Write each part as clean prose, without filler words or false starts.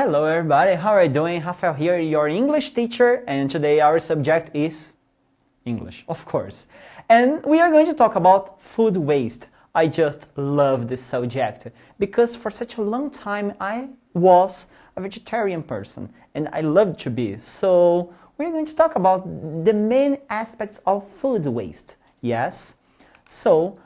Hello everybody, how are you doing? Rafael here, your English teacher, and today our subject is English, of course. And we are going to talk about food waste. I just love this subject because for such a long time I was a vegetarian person and I love to be. So we're going to talk about the main aspects of food waste. Yes? So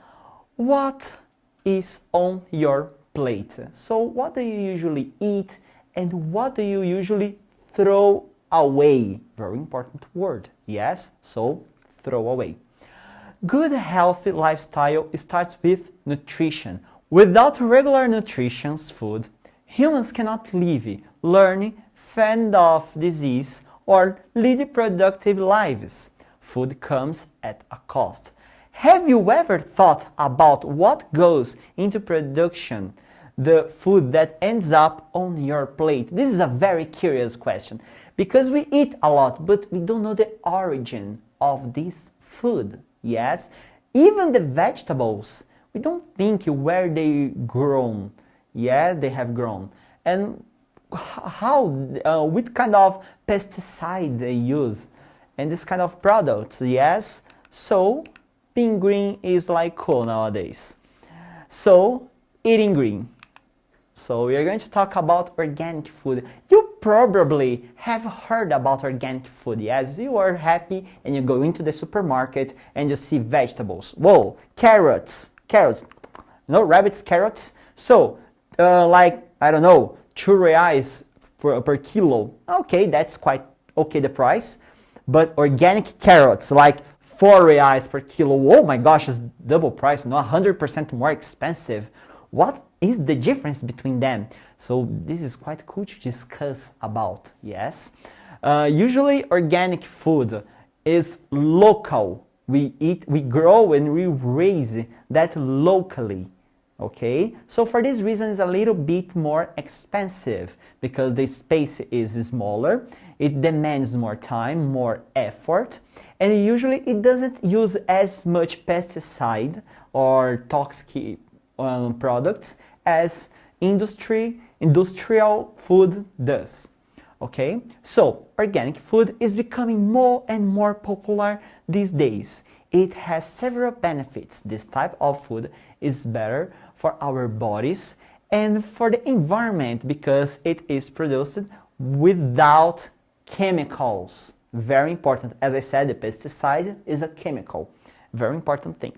what is on your plate? So what do you usually eat and what do you usually throw away? Very important word. Yes? So throw away. Good healthy lifestyle starts with nutrition. Without regular nutrition food, humans cannot live, learn, fend off disease, or lead productive lives. Food comes at a cost. Have you ever thought about what goes into production, the food that ends up on your plate? This is a very curious question because we eat a lot, but we don't know the origin of this food. Yes, even the vegetables, we don't think where they grown. Yeah, they have grown. And how, what kind of pesticide they use and this kind of products. Yes, so being green is like cool nowadays. So eating green. So we are going to talk about organic food. You probably have heard about organic food. Yes, you are happy and you go into the supermarket and you see vegetables. Whoa, carrots. No, rabbits, carrots. So, like, I don't know, 2 reais per kilo. Okay, that's quite okay, the price. But organic carrots, like 4 reais per kilo. Oh my gosh, it's double price, no, 100% more expensive. What is the difference between them? So this is quite cool to discuss about, yes? Usually organic food is local. We eat, we grow and we raise that locally, okay? So for this reason it's a little bit more expensive because the space is smaller, it demands more time, more effort, and usually it doesn't use as much pesticide or toxic products as industrial food does. Okay, so organic food is becoming more and more popular these days. It has several benefits. This type of food is better for our bodies and for the environment because it is produced without chemicals. Very important. As I said, the pesticide is a chemical. Very important thing.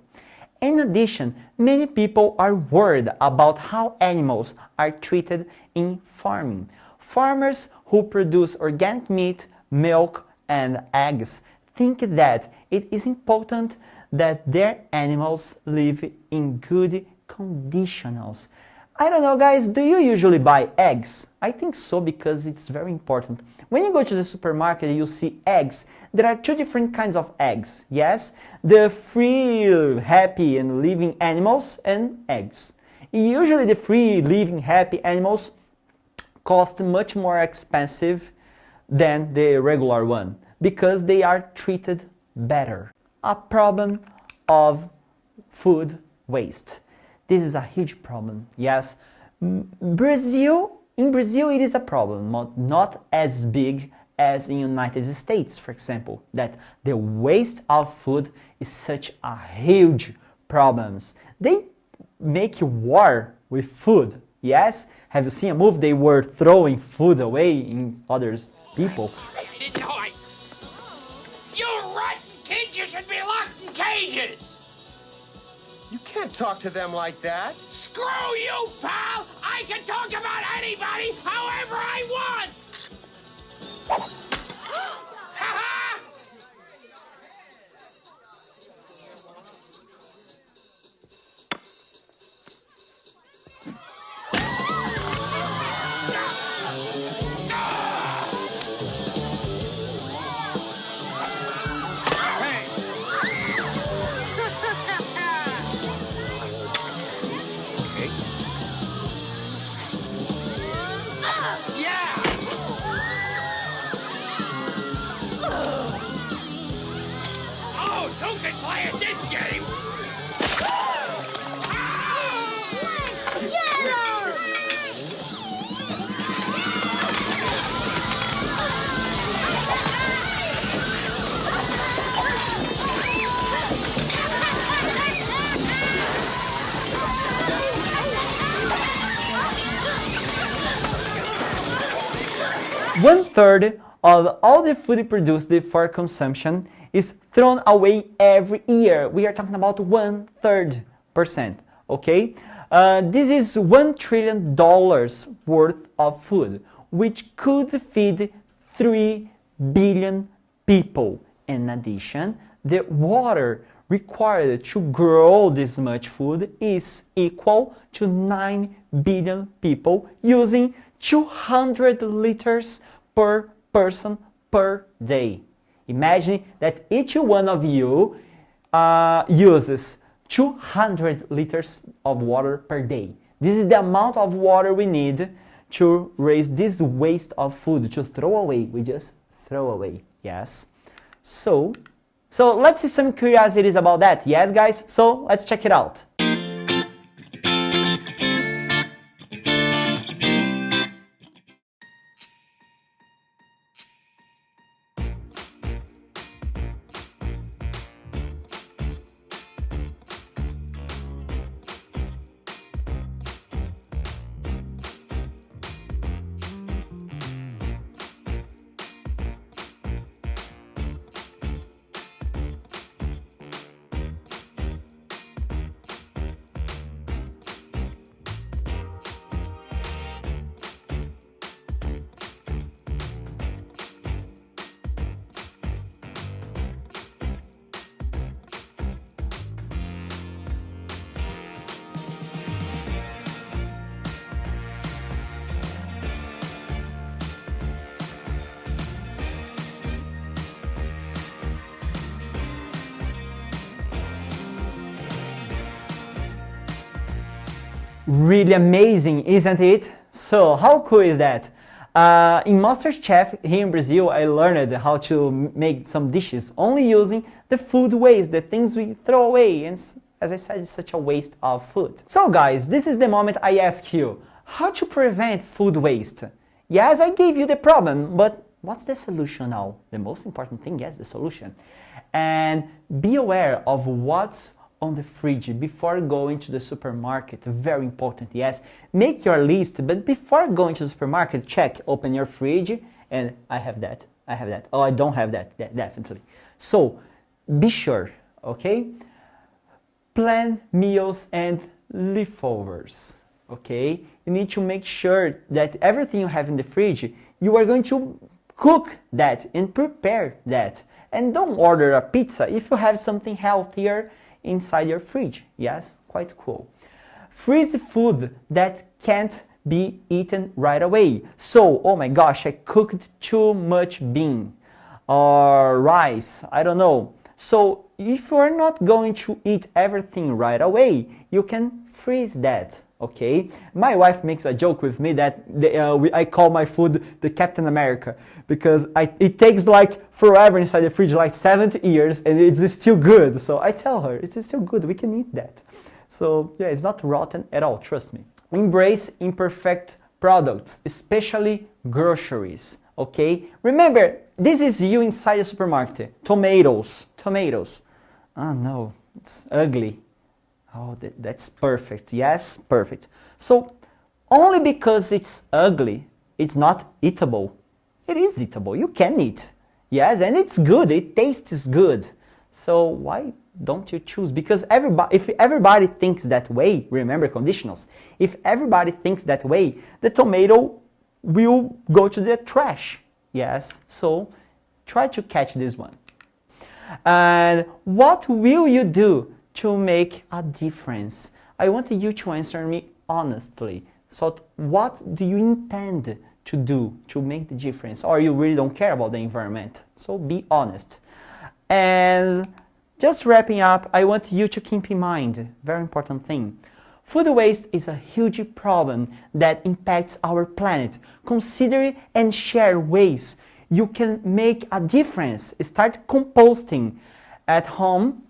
In addition, many people are worried about how animals are treated in farming. Farmers who produce organic meat, milk, and eggs think that it is important that their animals live in good conditions. I don't know, guys, do you usually buy eggs? I think so because it's very important. When you go to the supermarket, you see eggs. There are 2 different kinds of eggs, yes? The free, happy, and living animals and eggs. Usually the free, living, happy animals cost much more expensive than the regular one because they are treated better. A problem of food waste. This is a huge problem, yes. In Brazil it is a problem, not as big as in United States, for example, that the waste of food is such a huge problem. They make war with food, yes? Have you seen a movie they were throwing food away in other people? I didn't know You rotten kids, you should be locked in cages! You can't talk to them like that. Screw you, pal! I can talk about anybody however I want! Ha-ha! Yeah! 1/3 of all the food produced for consumption is thrown away every year. We are talking about 1/3%, okay? This is $1 trillion worth of food, which could feed 3 billion people. In addition, the water required to grow this much food is equal to 9 billion people using 200 liters per person per day. Imagine that each one of you uses 200 liters of water per day. This is the amount of water we need to raise this waste of food, to throw away. We just throw away, yes? So let's see some curiosities about that. Yes, guys? So let's check it out. Really amazing, isn't it? So how cool is that? In MasterChef here in Brazil, I learned how to make some dishes only using the food waste, the things we throw away. And as I said, it's such a waste of food. So guys, this is the moment I ask you, how to prevent food waste? Yes, I gave you the problem, but what's the solution now? The most important thing, yes, the solution. And be aware of what's on the fridge before going to the supermarket. Very important, yes. Make your list, but before going to the supermarket, check, open your fridge, and I have that. Oh, I don't have that, definitely. So, be sure, okay? Plan meals and leftovers, okay? You need to make sure that everything you have in the fridge, you are going to cook that and prepare that. And don't order a pizza if you have something healthier inside your fridge. Yes, quite cool. Freeze food that can't be eaten right away. So, oh my gosh, I cooked too much bean or rice, I don't know. So if you are not going to eat everything right away, you can freeze that, okay? My wife makes a joke with me that I call my food the Captain America, because it takes like forever inside the fridge, like 70 years, and it's still good. So I tell her, it's still good, we can eat that. So yeah, it's not rotten at all, trust me. Embrace imperfect products, especially groceries, okay? Remember, this is you inside the supermarket. Tomatoes. Oh no, it's ugly. Oh, that's perfect. Yes, perfect. So, only because it's ugly, it's not eatable. It is eatable. You can eat. Yes, and it's good. It tastes good. So, why don't you choose? Because if everybody thinks that way, remember conditionals, if everybody thinks that way, the tomato will go to the trash. Yes, so try to catch this one. And what will you do to make a difference? I want you to answer me honestly. So what do you intend to do to make the difference? Or you really don't care about the environment? So be honest. And just wrapping up, I want you to keep in mind, very important thing. Food waste is a huge problem that impacts our planet. Consider and share ways you can make a difference. Start composting at home,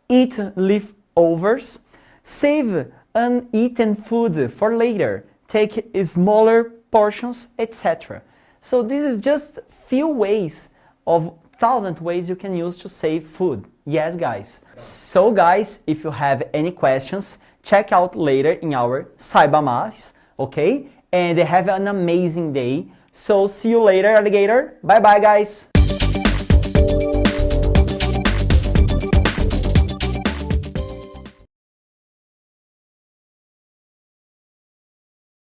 eat leftovers, save uneaten food for later, take smaller portions, etc. So this is just few ways of 1,000 ways you can use to save food. Yes, guys. So guys, if you have any questions, check out later in our Saiba Mais, okay? And have an amazing day. So see you later, alligator. Bye bye, guys.